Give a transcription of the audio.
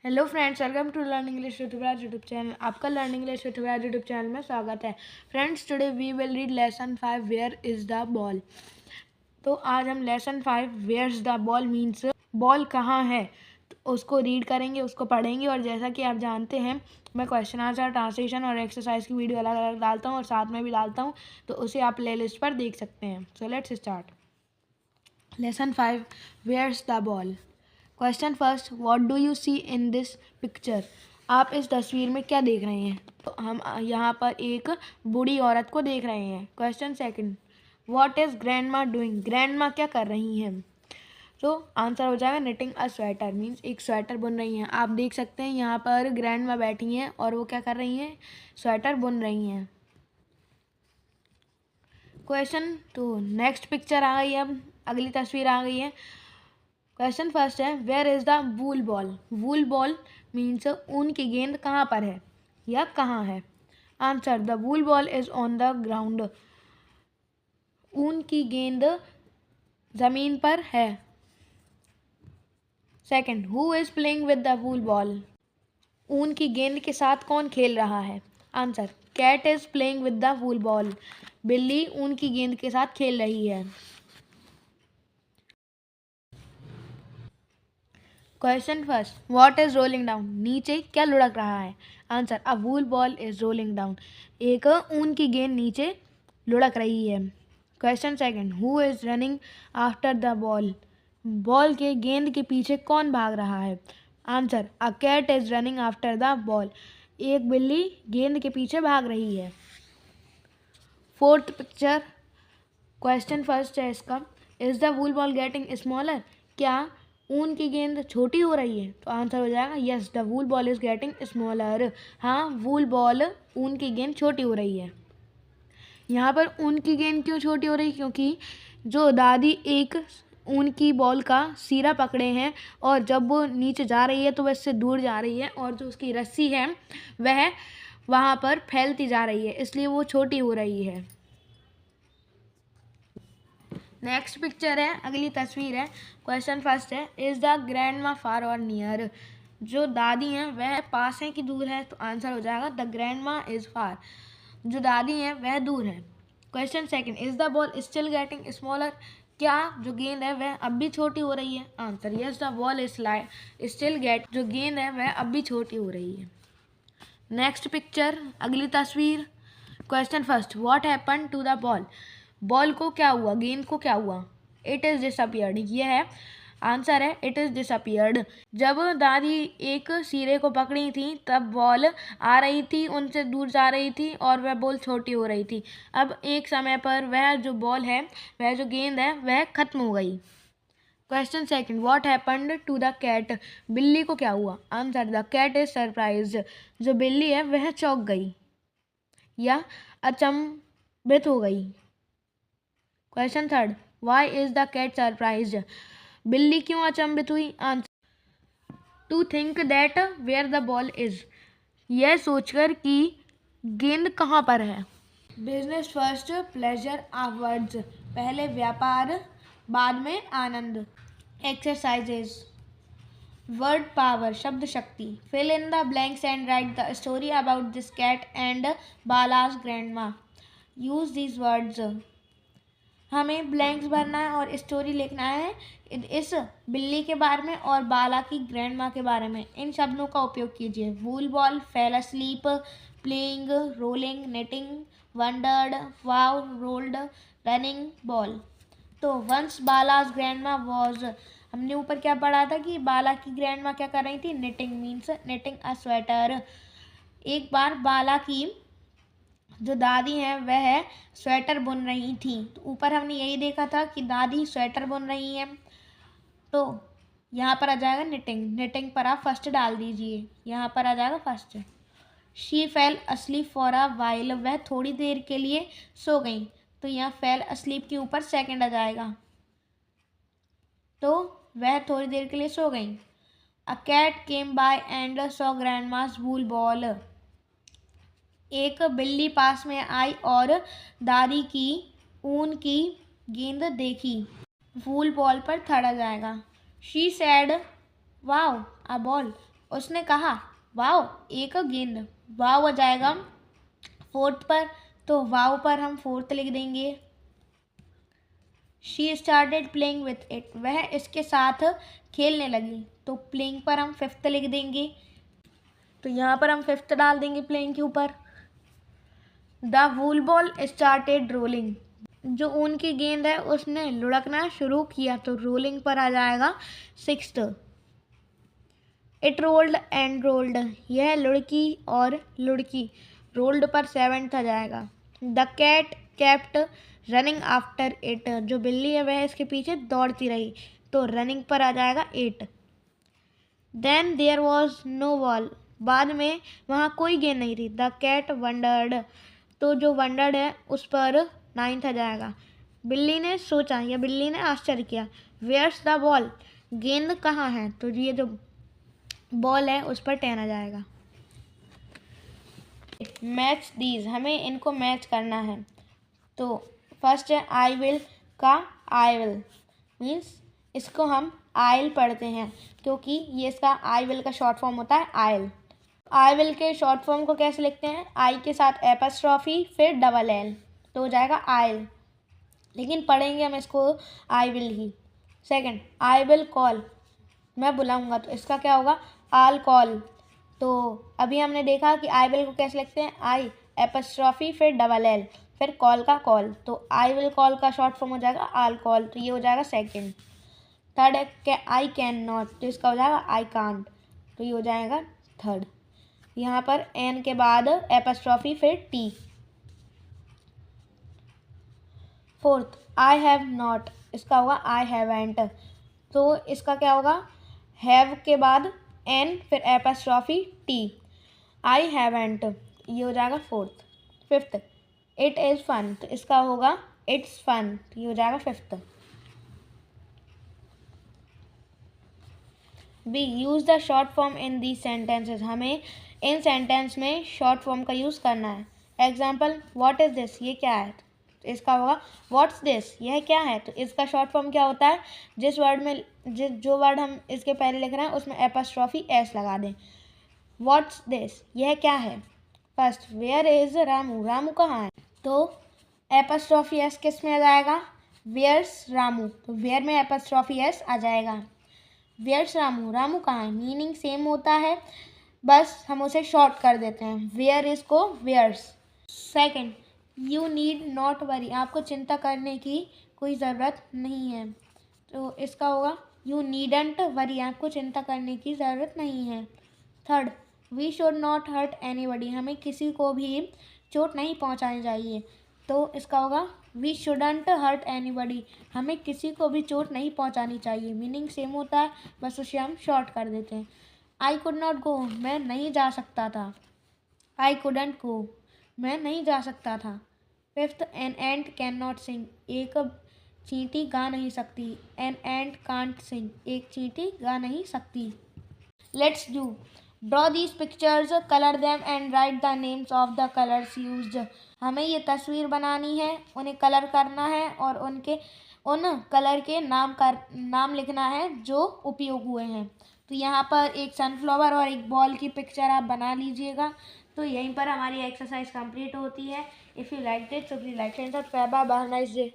Hello friends, welcome to learn English with Viraj YouTube channel. आपका learn English with Viraj YouTube channel में स्वागत है। Friends, today we will read lesson 5 where is the ball. तो आज हम lesson 5 where is the ball means ball कहाँ है तो उसको रीड करेंगे, उसको पढ़ेंगे। और जैसा कि आप जानते हैं, मैं क्वेश्चन आंसर, ट्रांसलेशन और एक्सरसाइज की वीडियो अलग अलग डालता हूँ और साथ में भी डालता हूँ, तो उसे आप प्ले लिस्ट पर देख सकते हैं। So let's start. Lesson 5 where is the ball. Question first, what do you see in this picture. आप इस तस्वीर में क्या देख रहे हैं। तो हम यहाँ पर एक बूढ़ी औरत को देख रहे हैं। Question second, what is grandma doing. Grandma क्या कर रही हैं। तो आंसर हो जाएगा निटिंग अ स्वेटर, मीन्स एक स्वेटर बुन रही हैं। आप देख सकते हैं यहाँ पर ग्रैंडमा बैठी हैं और वो क्या कर रही हैं, स्वेटर बुन रही हैं। क्वेश्चन तो नेक्स्ट पिक्चर आ गई है, अब अगली तस्वीर आ गई है। क्वेश्चन फर्स्ट है, where is the wool ball. Wool ball means ऊन की गेंद कहाँ पर है या कहाँ है। Answer, the wool ball is on the ground. ऊन की गेंद जमीन पर है। Second, who is playing with the wool ball. ऊन की गेंद के साथ कौन खेल रहा है। Answer, cat is playing with the wool ball. बिल्ली ऊन की गेंद के साथ खेल रही है। Question first, what is rolling down. नीचे क्या लुढ़क रहा है। Answer, a wool ball is rolling down. एक ऊन की गेंद नीचे लुढ़क रही है। Question second, who is running after the ball. Ball के गेंद के पीछे कौन भाग रहा है। Answer, a cat is running after the ball. एक बिल्ली गेंद के पीछे भाग रही है। फोर्थ पिक्चर, क्वेश्चन फर्स्ट है इसका, is the wool ball getting smaller. क्या ऊन की गेंद छोटी हो रही है। तो आंसर हो जाएगा yes, the wool ball is getting smaller. हाँ, वूल बॉल ऊन की गेंद छोटी हो रही है। यहाँ पर ऊन की गेंद क्यों छोटी हो रही है, क्योंकि जो दादी एक ऊन की बॉल का सिरा पकड़े हैं और जब वो नीचे जा रही है तो वह इससे दूर जा रही है, और जो उसकी रस्सी है वह वहाँ पर फैलती जा रही है, इसलिए वो छोटी हो रही है। नेक्स्ट पिक्चर है, अगली तस्वीर है। क्वेश्चन फर्स्ट है, इज द ग्रैंड मा फार और नियर। जो दादी हैं वह पास है कि दूर है। तो आंसर हो जाएगा द ग्रैंड मा इज फार। जो दादी हैं वह दूर है। Question second, is the ball still getting smaller. क्या जो गेंद है वह अब भी छोटी हो रही है। Answer, yes, the ball is still get. जो गेंद है वह अब भी छोटी हो रही है। नेक्स्ट पिक्चर, अगली तस्वीर। Question first, what happen to the ball. Ball को क्या हुआ, गेंद को क्या हुआ। It is disappeared. यह है आंसर है, इट इज़ डिसअपियर्ड। जब दादी एक सिरे को पकड़ी थी तब बॉल आ रही थी, उनसे दूर जा रही थी और वह बॉल छोटी हो रही थी। अब एक समय पर वह जो बॉल है, वह जो गेंद है वह खत्म हो गई। Question second, what happened to the cat. बिल्ली को क्या हुआ। Answer, the cat is surprised. जो बिल्ली है वह चौंक गई या अचंभित हो गई। Question third, why is the cat surprised. बिल्ली क्यों अचंभित हुई। Answer, to think that where the ball is. यह सोचकर कि गेंद कहाँ पर है। Business first, pleasure afterwards. पहले व्यापार, बाद में आनंद। एक्सरसाइजेज, वर्ड पावर, शब्द शक्ति। Fill in the blanks and write the story about this cat and Bala's grandma. Use these words. हमें ब्लैंक्स भरना है और स्टोरी लिखना है इस बिल्ली के बारे में और बाला की ग्रैंड माँ के बारे में। इन शब्दों का उपयोग कीजिए। Wool ball, fell asleep, playing, rolling, netting, wondered, wow, rolled, running, ball. तो once Bala's grandma was, हमने ऊपर क्या पढ़ा था कि बाला की ग्रैंड माँ क्या कर रही थी, knitting, means knitting a sweater. एक बार बाला की जो दादी है वह स्वेटर बुन रही थी। तो ऊपर हमने यही देखा था कि दादी स्वेटर बुन रही है, तो यहाँ पर आ जाएगा निटिंग। निटिंग पर आप फर्स्ट डाल दीजिए, यहाँ पर आ जाएगा first. She fail asleep for a while, वह थोड़ी देर के लिए सो गई। तो यहाँ फेल अस्लीप के ऊपर सेकंड आ जाएगा, तो वह थोड़ी देर के लिए सो गई। A cat came by and saw grandma's wool ball. एक बिल्ली पास में आई और दादी की ऊन की गेंद देखी। वूल बॉल पर थर्ड आ जाएगा। She said wow a ball, उसने कहा वाओ एक गेंद। वाओ आ जाएगा फोर्थ पर, तो वाओ पर हम फोर्थ लिख देंगे। She started playing with it, वह इसके साथ खेलने लगी, तो प्लेइंग पर हम फिफ्थ लिख देंगे, तो यहाँ पर हम फिफ्थ डाल देंगे प्लेइंग के ऊपर। The wool ball started rolling, जो ऊन की गेंद है उसने लुढ़कना शुरू किया, तो रोलिंग पर आ जाएगा sixth. It rolled and rolled, यह लुढ़की और लुढ़की, रोल्ड पर सेवेंथ आ जाएगा। The cat kept running after it, जो बिल्ली है वह इसके पीछे दौड़ती रही, तो रनिंग पर आ जाएगा 8। Then there was no ball, बाद में वहाँ कोई गेंद नहीं थी। द कैट वंडर्ड, तो जो वंडर्ड है उस पर 9th आ जाएगा। बिल्ली ने सोचा या बिल्ली ने आश्चर्य किया। वेयर्स द बॉल, गेंद कहाँ है, तो ये जो बॉल है उस पर 10 आ जाएगा। मैच दीज, हमें इनको मैच करना है। तो फर्स्ट है आई विल का आई विल, मीन्स इसको हम आइल पढ़ते हैं क्योंकि ये इसका आई विल का शॉर्ट फॉर्म होता है आइल। आई विल के शॉर्ट फॉर्म को कैसे लिखते हैं, आई के साथ एपस्ट्रॉफी फिर डबल एल, तो हो जाएगा आइल, लेकिन पढ़ेंगे हम इसको I will he. Second I will call, मैं बुलाऊंगा, तो इसका क्या होगा आल कॉल। तो अभी हमने देखा कि आई विल को कैसे लिखते हैं, आई एपस्ट्रॉफी फिर डबल एल फिर कॉल का कॉल, तो आई विल कॉल का शॉर्ट फॉर्म हो जाएगा आल कॉल, तो ये हो जाएगा सेकंड। थर्ड है आई कैन नॉट, तो इसका हो जाएगा आई कांट, तो ये हो जाएगा थर्ड। यहाँ पर एन के बाद एपस्ट्रॉफी फिर T. Fourth I have not, इसका होगा आई हैवेंट, तो इसका क्या होगा हैव के बाद एन फिर एपस्ट्रॉफी टी, आई हैवेंट, ये हो जाएगा fourth. Fifth it is fun, तो इसका होगा इट्स फन, तो ये हो जाएगा fifth. B use the short form in the sentences, हमें इन सेंटेंस में शॉर्ट फॉर्म का यूज़ करना है। एग्जाम्पल व्हाट इज़ दिस, ये क्या है, तो इसका होगा व्हाट्स दिस, यह क्या है, तो इसका शॉर्ट फॉर्म क्या होता है, जिस वर्ड में जो वर्ड हम इसके पहले लिख रहे हैं उसमें एपस्ट्रॉफी एस लगा दें। व्हाट्स दिस, यह क्या है। First where is Ramu, Ramu कहाँ है, तो एपस्ट्रॉफी एस किस में आ जाएगा, वेयर्स रामू, तो वेयर में एपस्ट्रॉफी एस आ जाएगा। वेयर्स रामू, रामू कहाँ है, मीनिंग सेम होता है, बस हम उसे शॉर्ट कर देते हैं, वेयर इज को where's. Second you need not worry, आपको चिंता करने की कोई ज़रूरत नहीं है, तो इसका होगा यू नीडंट वरी, आपको चिंता करने की ज़रूरत नहीं है। Third we should not hurt anybody, हमें किसी को भी चोट नहीं पहुंचानी चाहिए, तो इसका होगा वी शुडंट हर्ट एनीबडी, हमें किसी को भी चोट नहीं पहुंचानी चाहिए, मीनिंग सेम होता है, बस उसे हम शॉर्ट कर देते हैं। आई कुड नॉट गो, मैं नहीं जा सकता था, आई कुडंट गो, मैं नहीं जा सकता था। Fifth an ant can not sing, एक चींटी गा नहीं सकती, एन एंट कांट सिंग, एक चींटी गा नहीं सकती। Let's do draw these pictures, colour them and write the names of the colours used, हमें ये तस्वीर बनानी है, उन्हें कलर करना है और उन कलर के नाम लिखना है जो उपयोग हुए हैं। तो यहाँ पर एक सनफ्लावर और एक बॉल की पिक्चर आप बना लीजिएगा। तो यहीं पर हमारी एक्सरसाइज कंप्लीट होती है। If you like it so please like and subscribe. Bye, have a nice day.